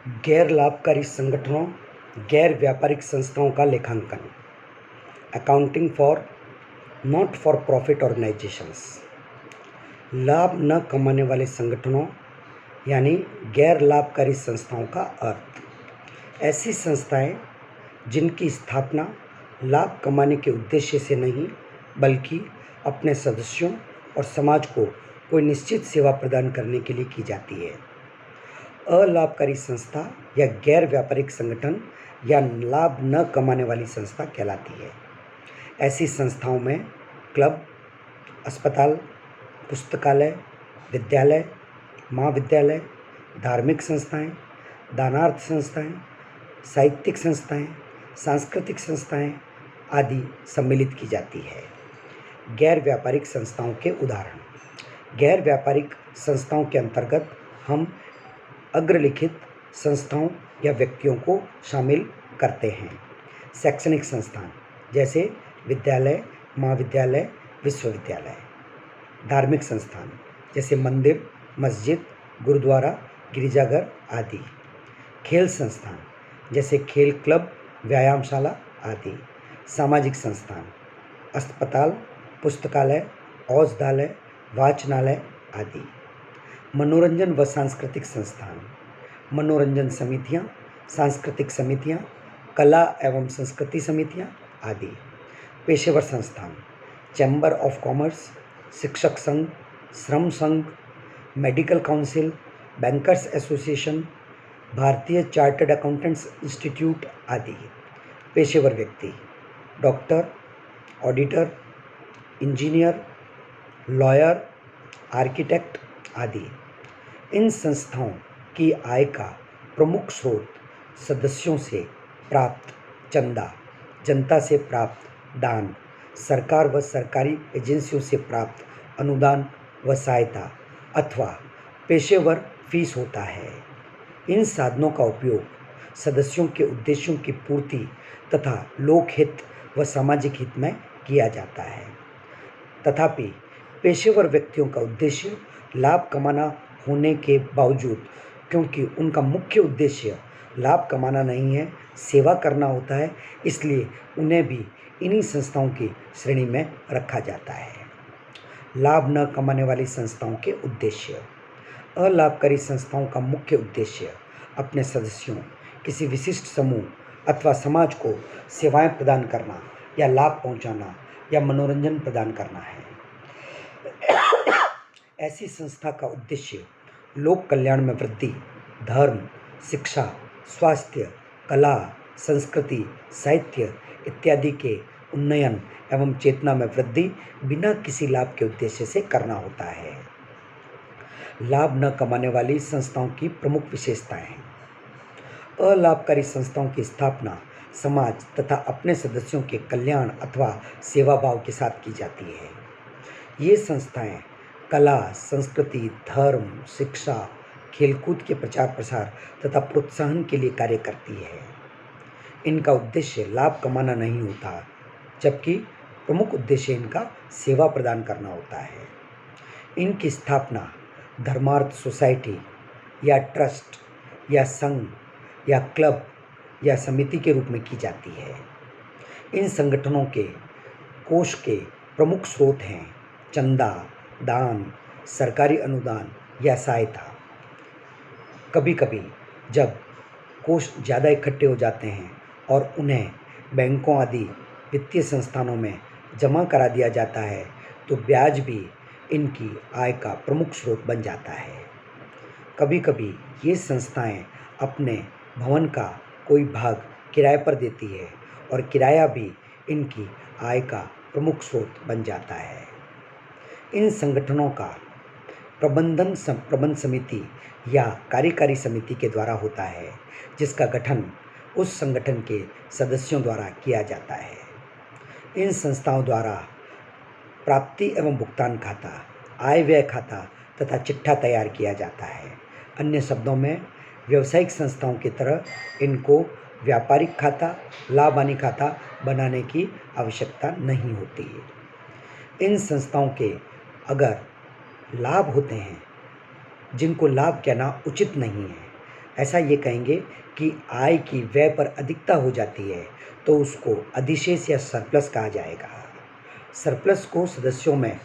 गैर लाभकारी संगठनों, गैर व्यापारिक संस्थाओं का लेखांकन। Accounting for not for profit organisations. लाभ न कमाने वाले संगठनों यानी गैर लाभकारी संस्थाओं का अर्थ ऐसी संस्थाएं जिनकी स्थापना लाभ कमाने के उद्देश्य से नहीं बल्कि अपने सदस्यों और समाज को कोई निश्चित सेवा प्रदान करने के लिए की जाती है। अलाभकारी संस्था या गैर व्यापारिक संगठन या लाभ न कमाने वाली संस्था कहलाती है। ऐसी संस्थाओं में क्लब, अस्पताल, पुस्तकालय, विद्यालय, महाविद्यालय, धार्मिक संस्थाएं, दानार्थ संस्थाएं, साहित्यिक संस्थाएं, सांस्कृतिक संस्थाएं आदि सम्मिलित की जाती है। गैर व्यापारिक संस्थाओं के उदाहरण। गैर व्यापारिक संस्थाओं के अंतर्गत हम अग्रलिखित संस्थाओं या व्यक्तियों को शामिल करते हैं। शैक्षणिक संस्थान जैसे विद्यालय, महाविद्यालय, विश्वविद्यालय। धार्मिक संस्थान जैसे मंदिर, मस्जिद, गुरुद्वारा, गिरजाघर आदि। खेल संस्थान जैसे खेल क्लब, व्यायामशाला आदि। सामाजिक संस्थान अस्पताल, पुस्तकालय, औषधालय, वाचनालय आदि। मनोरंजन व सांस्कृतिक संस्थान मनोरंजन समितियां, सांस्कृतिक समितियां, कला एवं संस्कृति समितियां आदि। पेशेवर संस्थान चैम्बर ऑफ कॉमर्स, शिक्षक संघ, श्रम संघ, मेडिकल काउंसिल, बैंकर्स एसोसिएशन, भारतीय चार्टर्ड अकाउंटेंट्स इंस्टीट्यूट आदि। पेशेवर व्यक्ति doctor, auditor, engineer, lawyer, architect आदि। इन संस्थाओं की आय का प्रमुख स्रोत सदस्यों से प्राप्त चंदा, जनता से प्राप्त दान, सरकार व सरकारी एजेंसियों से प्राप्त अनुदान व सहायता अथवा पेशेवर फीस होता है। इन साधनों का उपयोग सदस्यों के उद्देश्यों की पूर्ति तथा लोकहित व सामाजिक हित में किया जाता है। तथापि पेशेवर व्यक्तियों का उद्देश्य लाभ कमाना होने के बावजूद, क्योंकि उनका मुख्य उद्देश्य लाभ कमाना नहीं है, सेवा करना होता है, इसलिए उन्हें भी इन्हीं संस्थाओं की श्रेणी में रखा जाता है। लाभ न कमाने वाली संस्थाओं के उद्देश्य। अलाभकारी संस्थाओं का मुख्य उद्देश्य अपने सदस्यों, किसी विशिष्ट समूह अथवा समाज को सेवाएं प्रदान करना या लाभ पहुंचाना या मनोरंजन प्रदान करना है। ऐसी संस्था का उद्देश्य लोक कल्याण में वृद्धि, धर्म, शिक्षा, स्वास्थ्य, कला, संस्कृति, साहित्य इत्यादि के उन्नयन एवं चेतना में वृद्धि बिना किसी लाभ के उद्देश्य से करना होता है। लाभ न कमाने वाली संस्थाओं की प्रमुख विशेषताएं। अलाभकारी संस्थाओं की स्थापना समाज तथा अपने सदस्यों के कल्याण अथवा सेवा भाव के साथ की जाती है। ये संस्थाएं कला, संस्कृति, धर्म, शिक्षा, खेलकूद के प्रचार प्रसार तथा प्रोत्साहन के लिए कार्य करती है। इनका उद्देश्य लाभ कमाना नहीं होता, जबकि प्रमुख उद्देश्य इनका सेवा प्रदान करना होता है। इनकी स्थापना धर्मार्थ सोसाइटी या ट्रस्ट या संघ या क्लब या समिति के रूप में की जाती है। इन संगठनों के कोष के प्रमुख स्रोत हैं चंदा, दान, सरकारी अनुदान या सहायता। कभी कभी जब कोष ज़्यादा इकट्ठे हो जाते हैं और उन्हें बैंकों आदि वित्तीय संस्थानों में जमा करा दिया जाता है तो ब्याज भी इनकी आय का प्रमुख स्रोत बन जाता है। कभी कभी ये संस्थाएं अपने भवन का कोई भाग किराए पर देती है और किराया भी इनकी आय का प्रमुख स्रोत बन जाता है। इन संगठनों का प्रबंध समिति या कार्यकारी समिति के द्वारा होता है, जिसका गठन उस संगठन के सदस्यों द्वारा किया जाता है। इन संस्थाओं द्वारा प्राप्ति एवं भुगतान खाता, आय व्यय खाता तथा चिट्ठा तैयार किया जाता है। अन्य शब्दों में व्यावसायिक संस्थाओं की तरह इनको व्यापारिक खाता, लाभ हानि खाता बनाने की आवश्यकता नहीं होती है। इन संस्थाओं के अगर लाभ होते हैं जिनको लाभ कहना उचित नहीं है, ऐसा ये कहेंगे कि आय की व्यय पर अधिकता हो जाती है तो उसको अधिशेष या सरप्लस कहा जाएगा। सरप्लस को सदस्यों में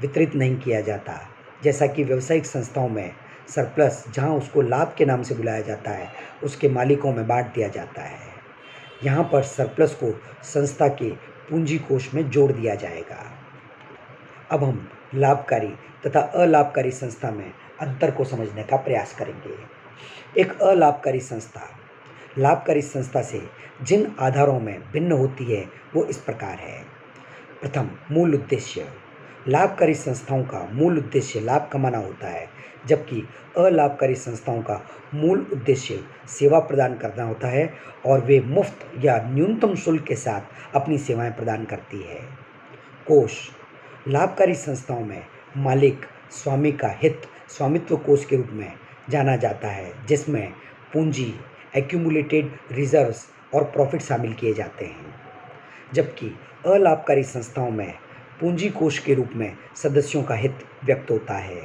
वितरित नहीं किया जाता, जैसा कि व्यावसायिक संस्थाओं में सरप्लस जहां उसको लाभ के नाम से बुलाया जाता है उसके मालिकों में बांट दिया जाता है। यहाँ पर सरप्लस को संस्था के पूंजी कोष में जोड़ दिया जाएगा। अब हम लाभकारी तथा अलाभकारी संस्था में अंतर को समझने का प्रयास करेंगे। एक अलाभकारी संस्था लाभकारी संस्था से जिन आधारों में भिन्न होती है वो इस प्रकार है। प्रथम, मूल उद्देश्य। लाभकारी संस्थाओं का मूल उद्देश्य लाभ कमाना होता है, जबकि अलाभकारी संस्थाओं का मूल उद्देश्य सेवा प्रदान करना होता है और वे मुफ्त या न्यूनतम शुल्क के साथ अपनी सेवाएं प्रदान करती है। कोष। लाभकारी संस्थाओं में मालिक स्वामी का हित स्वामित्व कोष के रूप में जाना जाता है, जिसमें पूंजी, एक्यूमुलेटेड रिजर्व्स और प्रॉफिट शामिल किए जाते हैं। जबकि अलाभकारी संस्थाओं में पूंजी कोष के रूप में सदस्यों का हित व्यक्त होता है।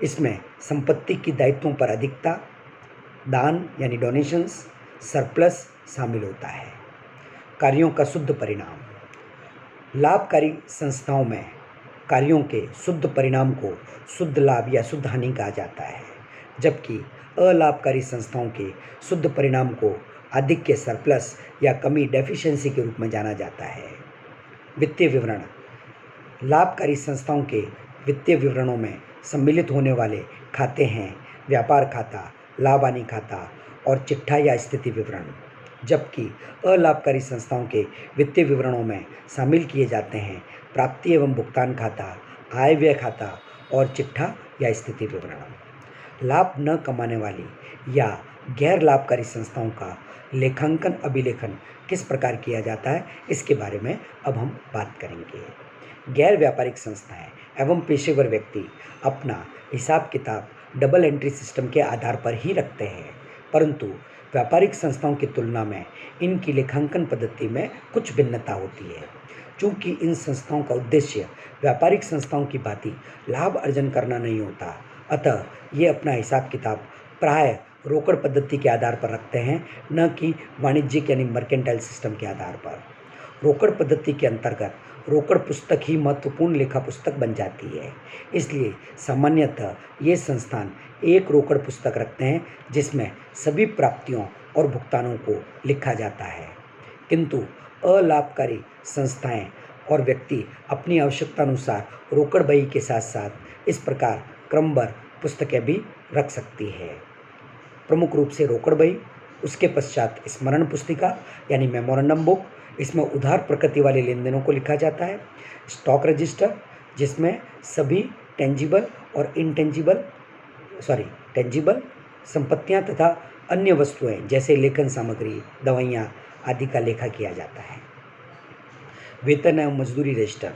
इसमें संपत्ति की दायित्वों पर अधिकता, दान यानी डोनेशंस, सरप्लस शामिल होता है। कार्यों का शुद्ध परिणाम। लाभकारी संस्थाओं में कार्यों के शुद्ध परिणाम को शुद्ध लाभ या शुद्ध हानि कहा जाता है, जबकि अलाभकारी संस्थाओं के शुद्ध परिणाम को आधिक्य, सरप्लस या कमी, डेफिशिएंसी के रूप में जाना जाता है। वित्तीय विवरण। लाभकारी संस्थाओं के वित्तीय विवरणों में सम्मिलित होने वाले खाते हैं व्यापार खाता, लाभ हानि खाता और चिट्ठा या स्थिति विवरण, जबकि अलाभकारी संस्थाओं के वित्तीय विवरणों में शामिल किए जाते हैं प्राप्ति एवं भुगतान खाता, आय व्यय खाता और चिट्ठा या स्थिति विवरण। लाभ न कमाने वाली या गैर लाभकारी संस्थाओं का लेखांकन अभिलेखन किस प्रकार किया जाता है, इसके बारे में अब हम बात करेंगे। गैर व्यापारिक संस्थाएं एवं पेशेवर व्यक्ति अपना हिसाब किताब डबल एंट्री सिस्टम के आधार पर ही रखते हैं, परंतु व्यापारिक संस्थाओं की तुलना में इनकी लेखांकन पद्धति में कुछ भिन्नता होती है। चूँकि इन संस्थाओं का उद्देश्य व्यापारिक संस्थाओं की भांति लाभ अर्जन करना नहीं होता, अतः ये अपना हिसाब किताब प्रायः रोकड़ पद्धति के आधार पर रखते हैं, न कि वाणिज्यिक यानी मर्केंटाइल सिस्टम के आधार पर। रोकड़ पद्धति के अंतर्गत रोकड़ पुस्तक ही महत्वपूर्ण लेखा पुस्तक बन जाती है, इसलिए सामान्यतः ये संस्थान एक रोकड़ पुस्तक रखते हैं जिसमें सभी प्राप्तियों और भुगतानों को लिखा जाता है। किंतु अलाभकारी संस्थाएं और व्यक्ति अपनी आवश्यकता अनुसार रोकड़ बही के साथ साथ इस प्रकार क्रमबद्ध पुस्तकें भी रख सकती है। प्रमुख रूप से रोकड़ बही, उसके पश्चात स्मरण पुस्तिका यानी मेमोरेंडम बुक, इसमें उधार प्रकृति वाले लेन देनों को लिखा जाता है। स्टॉक रजिस्टर, जिसमें सभी टेंजिबल टेंजिबल संपत्तियां तथा अन्य वस्तुएं जैसे लेखन सामग्री, दवाइयाँ आदि का लेखा किया जाता है। वेतन एवं मजदूरी register,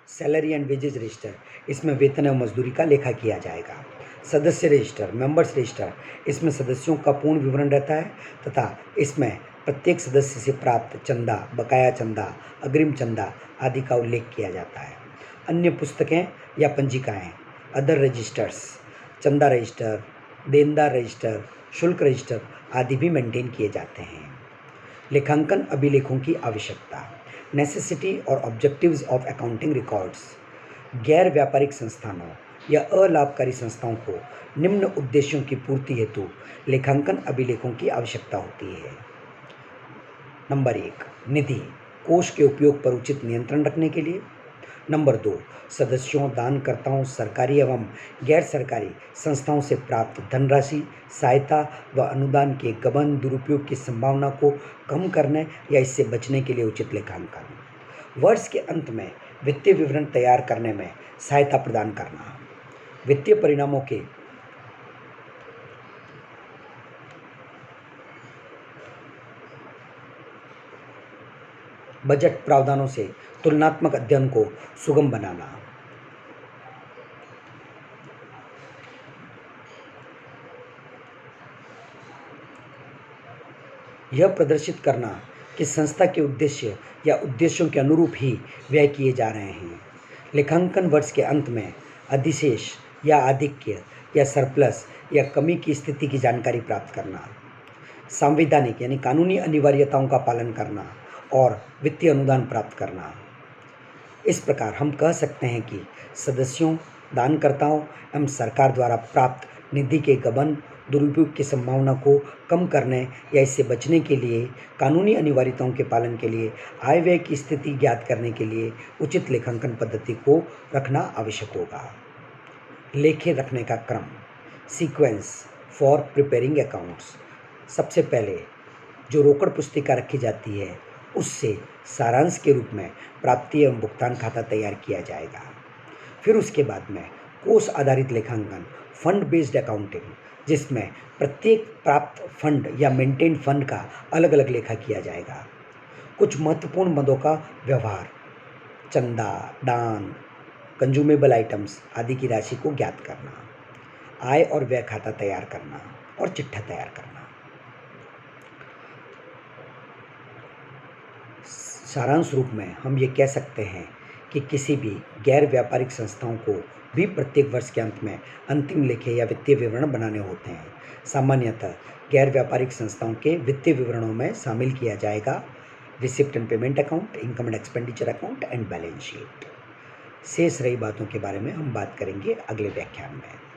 salary and wages register, इसमें वेतन एवं मजदूरी का लेखा किया जाएगा। सदस्य रजिस्टर, मेंबर्स रजिस्टर, इसमें सदस्यों का पूर्ण विवरण रहता है तथा इसमें प्रत्येक सदस्य से प्राप्त चंदा, बकाया चंदा, अग्रिम चंदा आदि का उल्लेख किया जाता है। अन्य पुस्तकें या पंजिकाएं, अदर रजिस्टर्स, चंदा रजिस्टर, देनदार रजिस्टर, शुल्क रजिस्टर आदि भी मेंटेन किए जाते हैं। लेखांकन अभिलेखों की आवश्यकता। नेसेसिटी और ऑब्जेक्टिव्स ऑफ अकाउंटिंग रिकॉर्ड्स। गैर व्यापारिक संस्थानों या अलाभकारी संस्थाओं को निम्न उद्देश्यों की पूर्ति हेतु लेखांकन अभिलेखों की आवश्यकता होती है। नंबर 1, निधि कोष के उपयोग पर उचित नियंत्रण रखने के लिए। नंबर 2, सदस्यों, दानकर्ताओं, सरकारी एवं गैर सरकारी संस्थाओं से प्राप्त धनराशि, सहायता व अनुदान के गबन दुरुपयोग की संभावना को कम करने या इससे बचने के लिए उचित लेखांकन। वर्ष के अंत में वित्तीय विवरण तैयार करने में सहायता प्रदान करना। वित्तीय परिणामों के बजट प्रावधानों से तुलनात्मक अध्ययन को सुगम बनाना। यह प्रदर्शित करना कि संस्था के उद्देश्य या उद्देश्यों के अनुरूप ही व्यय किए जा रहे हैं। लेखांकन वर्ष के अंत में अधिशेष या आधिक्य या सरप्लस या कमी की स्थिति की जानकारी प्राप्त करना, संवैधानिक यानी कानूनी अनिवार्यताओं का पालन करना और वित्तीय अनुदान प्राप्त करना। इस प्रकार हम कह सकते हैं कि सदस्यों, दानकर्ताओं एवं सरकार द्वारा प्राप्त निधि के गबन, दुरुपयोग की संभावना को कम करने या इससे बचने के लिए, कानूनी अनिवार्यताओं के पालन के लिए, आय व्यय की स्थिति ज्ञात करने के लिए उचित लेखांकन पद्धति को रखना आवश्यक होगा। लेखे रखने का क्रम, सीक्वेंस फॉर प्रिपेयरिंग अकाउंट्स। सबसे पहले जो रोकड़ पुस्तिका रखी जाती है उससे सारांश के रूप में प्राप्ति एवं भुगतान खाता तैयार किया जाएगा। फिर उसके बाद में कोष आधारित लेखांकन, फंड बेस्ड अकाउंटिंग, जिसमें प्रत्येक प्राप्त फंड या मेंटेन फंड का अलग अलग लेखा किया जाएगा। कुछ महत्वपूर्ण मदों का व्यवहार, चंदा, दान, कंज्यूमेबल आइटम्स आदि की राशि को ज्ञात करना, आय और व्यय खाता तैयार करना और चिट्ठा तैयार करना। सारांश रूप में हम ये कह सकते हैं कि किसी भी गैर व्यापारिक संस्थाओं को भी प्रत्येक वर्ष के अंत में अंतिम लेखे या वित्तीय विवरण बनाने होते हैं। सामान्यतः गैर व्यापारिक संस्थाओं के वित्तीय विवरणों में शामिल किया जाएगा receipt and payment account, income and expenditure account and balance sheet. शेष रही बातों के बारे में हम बात करेंगे अगले व्याख्यान में।